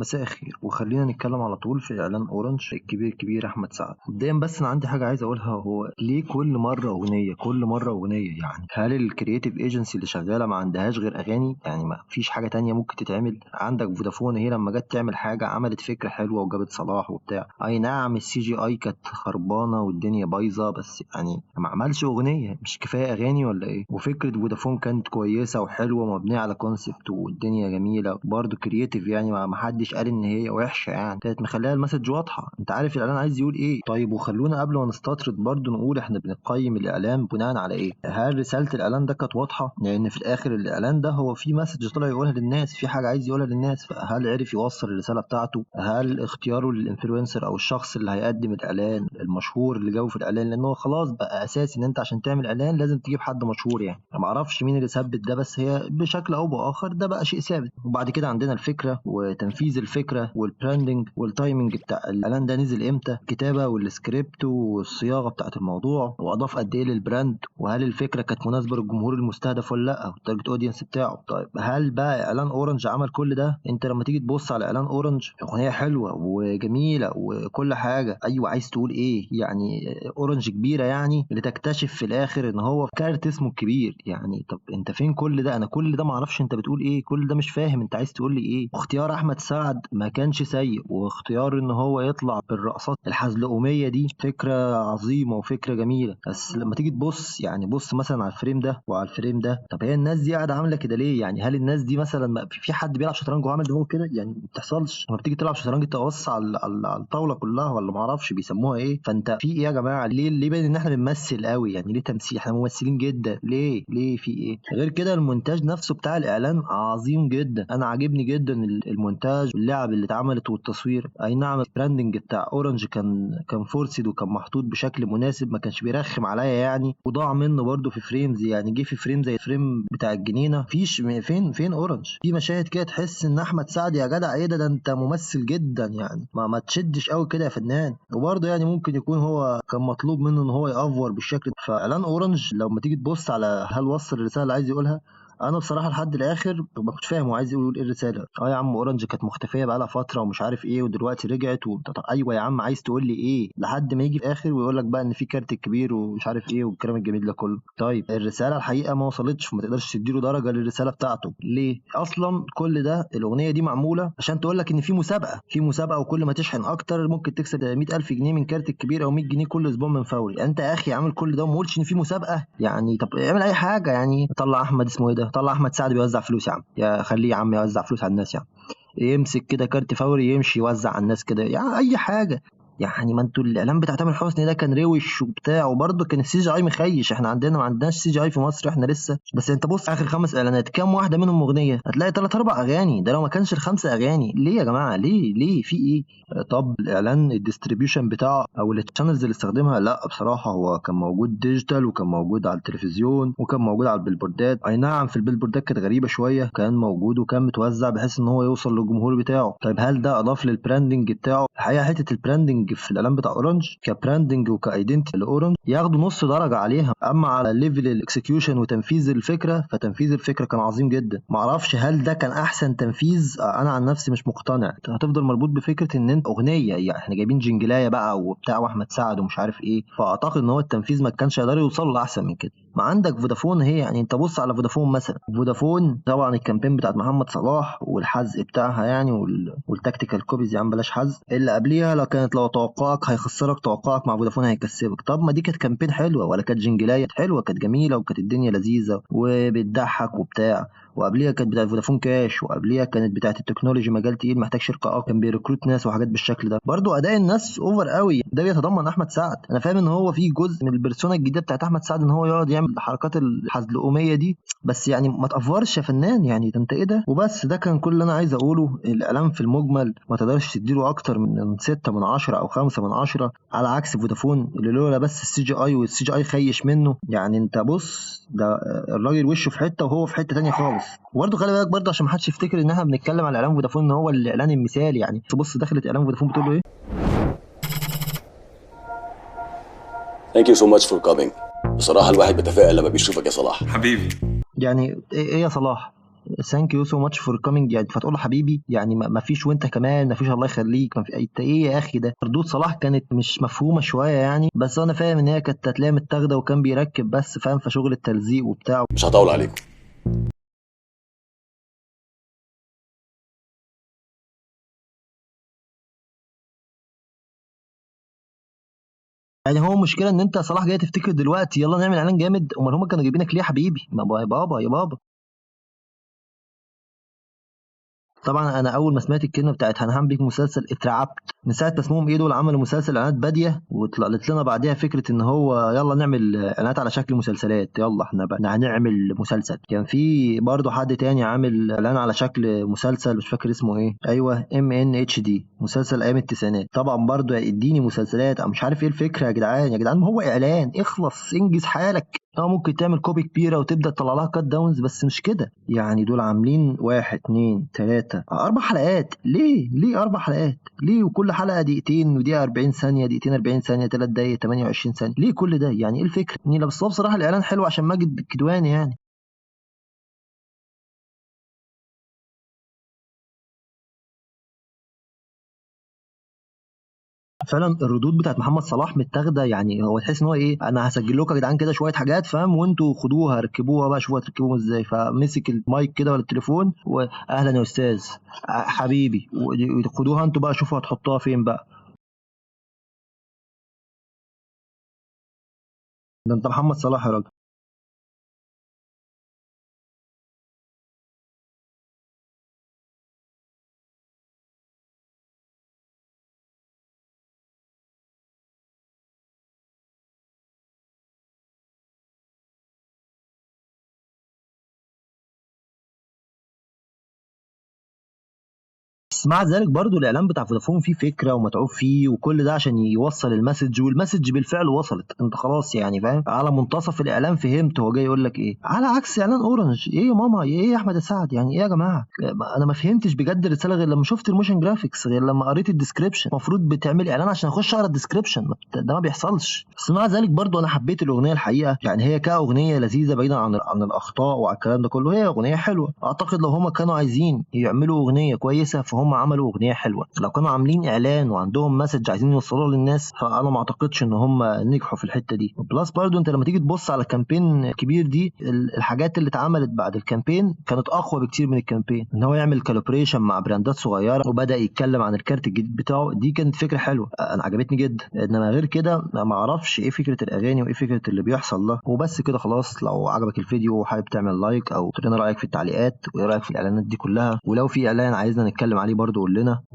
مساء الخير، وخلينا نتكلم على طول في اعلان اورنج الكبير الكبير احمد سعد. مبدئيا بس انا عندي حاجه عايز اقولها، هو ليه كل مره اغنيه كل مره اغنيه؟ يعني هل الكرييتيف ايجنسي اللي شغاله ما عندهاش غير اغاني؟ يعني ما فيش حاجه تانية ممكن تتعمل؟ عندك فودافون هي لما جت تعمل حاجه عملت فكره حلوه وجابت صلاح وبتاع، اي نعم السي جي اي كانت خربانه والدنيا بايظه، بس يعني ما عملش اغنيه؟ مش كفايه اغاني ولا ايه؟ وفكره فودافون كانت كويسه وحلوه ومبنيه على كونسبت والدنيا جميله برضه كرييتيف، يعني ما حدش قال ان هي وحشه، يعني كانت مخليها المسج واضحه، انت عارف الاعلان عايز يقول ايه. طيب وخلونا قبل ما نستطرد برضه نقول احنا بنقيم الاعلان بناء على ايه؟ هل رساله الاعلان ده كانت واضحه؟ لان في الاخر الاعلان ده هو في مسج طلع يقولها للناس، في حاجه عايز يقولها للناس، فهل عرف يوصل الرساله بتاعته؟ هل اختياره للانفلونسر او الشخص اللي هيقدم الاعلان المشهور اللي جابه في الاعلان؟ لانه خلاص بقى اساسي ان انت عشان تعمل اعلان لازم تجيب حد مشهور، يعني ما اعرفش مين اللي ثبت ده، بس هي بشكل او باخر ده بقى شيء ثابت. وبعد كده عندنا الفكره وتنفيذ الفكره والبراندنج والتايمنج بتاع الاعلان ده، نزل امتى، الكتابه والسكريبت والصياغه بتاعت الموضوع، واضاف قد ايه للبراند، وهل الفكره كانت مناسبه للجمهور المستهدف ولا لا، والتارجت اودينس بتاعه. طيب هل بقى اعلان اورنج عمل كل ده؟ انت لما تيجي تبص على اعلان اورنج، اغنيه حلوه وجميله وكل حاجه، ايوه عايز تقول ايه يعني؟ اورنج كبيره يعني، اللي تكتشف في الاخر ان هو كارت اسمه الكبير. يعني طب انت فين كل ده؟ انا كل ده ما اعرفش انت بتقول ايه، كل ده مش فاهم انت عايز تقول لي ايه. اختيار احمد سعد ما كانش سيء، واختيار ان هو يطلع بالرقصات الحزلقوميه دي فكره عظيمه وفكره جميله، بس لما تيجي تبص يعني بص مثلا على الفريم ده وعلى الفريم ده، طب هي الناس دي قاعده عامله كده ليه؟ يعني هل الناس دي مثلا ما في حد بيلعب شطرنج وعامل دماغه كده؟ يعني ما بتحصلش. لما بتيجي تلعب شطرنج تبص على الطاوله كلها، ولا ما اعرفش بيسموها ايه. فانت في ايه يا جماعه؟ ليه باين ان احنا بنمثل قوي؟ يعني ليه تمثيل؟ احنا ممثلين جدا، ليه في ايه؟ غير كده المونتاج نفسه بتاع الاعلان عظيم جدا، انا عاجبني جدا المونتاج واللعب اللي اتعملت والتصوير. اي نعم البراندنج بتاع اورنج كان فورسد وكان محطوط بشكل مناسب، ما كانش بيرخم عليا يعني، وضاع منه برده في فريمز، يعني جه في فريم زي الفريم بتاع الجنينه، فيش فين اورنج في مشاهد كده تحس ان احمد سعد يا جدع ايه ده انت ممثل جدا، يعني ما تشدش قوي كده يا فنان. وبرضه يعني ممكن يكون هو كان مطلوب منه ان هو يأفور بالشكل ده. فاعلان اورنج لما تيجي تبص على هل وصل الرساله اللي عايز يقولها، انا بصراحه لحد الاخر ما كنتش فاهم هو عايز يقول ايه الرساله. اه يا عم اورنج كانت مختفيه بقالها فتره ومش عارف ايه ودلوقتي رجعت طب ايوه يا عم عايز تقول لي ايه؟ لحد ما يجي في الاخر ويقول لك بقى ان في كارت كبير ومش عارف ايه والكلام الجميل ده كله. طيب الرساله الحقيقه ما وصلتش، فما تقدرش تديله درجه للرساله بتاعته ليه اصلا؟ كل ده الاغنيه دي معموله عشان تقول لك ان في مسابقه وكل ما تشحن اكتر ممكن تكسب 100000 جنيه من كارت الكبير او 100 جنيه كل اسبوع من فوري. يعني انت يا اخي عامل كل ده وما قلتش ان في مسابقه؟ يعني طب اعمل اي حاجه، يعني طلع احمد اسمه ايه ده، طلع احمد سعد بيوزع فلوس يا عم، يا خليه يا عم يوزع فلوس على الناس، يعني يمسك كده كارت فوري يمشي يوزع على الناس كده، يعني اي حاجه. يعني ما انتوا الاعلان بتاع تامر حسني ده كان روش وبتاع، وبرضه كان السي جي اي مخيش، احنا عندنا ما عندناش سي جي اي في مصر احنا لسه. بس انت بص اخر 5 اعلانات كام واحده منهم اغنيه؟ هتلاقي 3 4 اغاني، ده لو ما كانش ال5 اغاني. ليه يا جماعه؟ ليه في ايه؟ طب الاعلان الديستريبيوشن بتاعه او التشانلز اللي استخدمها، لا بصراحه هو كان موجود ديجيتال وكان موجود على التلفزيون وكان موجود على البيلبوردات. اي نعم في البيلبوردات كانت غريبه شويه، كان موجود وكان متوزع بحيث ان هو يوصل للجمهور بتاعه. طيب هل ده اضاف للبراندنج بتاعه؟ الحقيقه حته البراندنج في الاعلان بتاع اورنج كبراندنج وكايدنتي لاورنج ياخدوا نص درجه عليها، اما على ليفل الاكسكيوشن وتنفيذ الفكره فتنفيذ الفكره كان عظيم جدا. معرفش هل ده كان احسن تنفيذ، انا عن نفسي مش مقتنع. هتفضل مربوط بفكره ان انت اغنيه، يعني احنا جايبين جنجلايه بقى وبتاع واحمد سعد ومش عارف ايه، فاعتقد ان هو التنفيذ ما كانش يقدر يوصل له احسن من كده. ما عندك فودافون هي، يعني انت بص على فودافون مثلا، فودافون طبعا الكامبين بتاعت محمد صلاح والحزق بتاعها يعني والتكتيكال كوبيز، يعني بلاش حزق اللي قبليها، لو توقعك هيخسرك توقعك مع فودافون هيكسبك. طب ما دي كانت كامبين حلوه ولا كانت جنجلايه حلوه؟ كانت جميله وكانت الدنيا لذيذه وبتضحك وبتاع. وقبليها كانت بتاعت فودافون كاش، وقبليها كانت بتاعت التكنولوجي مجال تقيل محتاج شركه كان بيركروت ناس وحاجات بالشكل ده. برضو اداء الناس اوفر قوي، ده بيتضمن احمد سعد. انا فاهم ان هو في جزء من البرسونا الجديده بتاعت احمد سعد ان هو يقعد يعمل الحركات الحزلقوميه دي، بس يعني ما تافورش يا فنان، يعني ده انت ايه ده؟ وبس ده كان كل اللي انا عايز اقوله. الاعلام في المجمل ما تقدرش تديله اكتر من 6 من 10 او 5 من 10، على عكس فودافون اللي لولا بس السي جي اي والسي جي اي خيش منه. يعني انت بص ده الراجل وشه في حته وهو في حته تانية خالص. وبرده خلي بالك برده عشان ما حدش يفتكر ان احنا بنتكلم على اعلان فودافون ان هو الاعلان المثالي، يعني تبص دخلت اعلان فودافون بتقول له ايه. Thank you so much for coming. بصراحة الواحد بيتفائل لما بيشوفك يا صلاح. حبيبي. يعني ايه يا صلاح؟ ثانك يو سو ماتش فور كامينج، يعني فتقول له حبيبي يعني ما فيش، وانت كمان ما فيش، الله يخليك، ما في انت ايه يا اخي ده. ردود صلاح كانت مش مفهومه شويه يعني، بس انا فاهم ان هي كانت هتلاقيها متاخده وكان بيركب بس، فاهم، في شغل التلزيق وبتاع. مش هطول عليكم. يعني هو المشكله ان انت صلاح جاي تفتكر دلوقتي يلا نعمل اعلان جامد؟ امال هم كانوا جايبينك ليه يا حبيبي؟ ما يا بابا يا بابا. طبعا انا اول ما سمعت الكلمه بتاعت هنعمل بيك مسلسل اترعبت. من ساعه ما اسمهم ايه دول عملوا مسلسل اعلانات باديه، وطلعت لنا بعديها فكره ان هو يلا نعمل اعلانات على شكل مسلسلات، يلا احنا بقى هنعمل مسلسل. كان في برضه حد تاني عامل اعلان على شكل مسلسل مش فاكر اسمه ايه، ايوه MNHD، مسلسل ايام التسعينات. طبعا برضه اديني مسلسلات او مش عارف ايه الفكره، يا جدعان يا جدعان ما هو اعلان، اخلص انجز حالك. اه ممكن تعمل كوبي كبيره وتبدا تطلع لها كات داونز، بس مش كده يعني. دول عاملين واحد اتنين تلاته 4 حلقات، ليه 4 حلقات ليه؟ وكل حلقه دقيقتين، ودقيقه 40 ثانيه، دقيقتين 40 ثانيه، 3 دقايق 28 ثانيه، ليه كل ده يعني؟ ايه الفكره؟ يعني بس هو بصراحه الاعلان حلو عشان ماجد الكدواني يعني. فعلا الردود بتاعت محمد صلاح متاخده يعني، هو تحس ان هو ايه، انا هسجل لكم يا جدعان كده شويه حاجات فاهم، وانتوا خدوها ركبوها بقى، شوفوا هتركبوهم ازاي. فمسك المايك كده ولا التليفون، واهلا يا استاذ حبيبي، خدوها انتوا بقى شوفوا هتحطوها فين بقى. ده انت محمد صلاح يا راجل. بس مع ذلك برضو الاعلان بتاع فودافون فيه فكره ومتعوب فيه وكل ده عشان يوصل المسج، والمسج بالفعل وصلت. انت خلاص يعني فاهم، على منتصف الاعلان فهمت هو جاي يقول لك ايه، على عكس اعلان اورنج. ايه يا ماما، ايه يا احمد السعد، يعني ايه يا جماعه؟ انا ما فهمتش بجد الرساله غير لما شفت الموشن جرافيكس، غير لما قريت الديسكريبشن. المفروض بتعمل اعلان عشان اخش اقرا الديسكريبشن، ده ما بيحصلش. بس مع ذلك برضو انا حبيت الاغنيه الحقيقه، يعني هي كاغنيه لذيذه بعيدا عن الاخطاء وعن الكلام ده كله، هي اغنيه حلوه. اعتقد لو هم كانوا عايزين يعملوا اغنيه كويسه فهم عملوا اغنيه حلوه. لو كانوا عاملين اعلان وعندهم مسج عايزين يوصلوه للناس، فانا ما اعتقدش ان هم نجحوا في الحته دي. بلس برضو انت لما تيجي تبص على الكامبين كبير دي، الحاجات اللي اتعملت بعد الكامبين كانت اقوى بكتير من الكامبين. ان هو يعمل كالبريشن مع براندات صغيره وبدا يتكلم عن الكارت الجديد بتاعه، دي كانت فكره حلوه انا عجبتني جدا. انما غير كده ما اعرفش ايه فكره الاغاني وايه فكره اللي بيحصل ده. وبس كده خلاص. لو عجبك الفيديو وحابب تعمل لايك او تقول لنا رايك في التعليقات وايه رايك في الاعلانات دي كلها، ولو في اعلان عايزنا نتكلم عليه برضو قول لنا.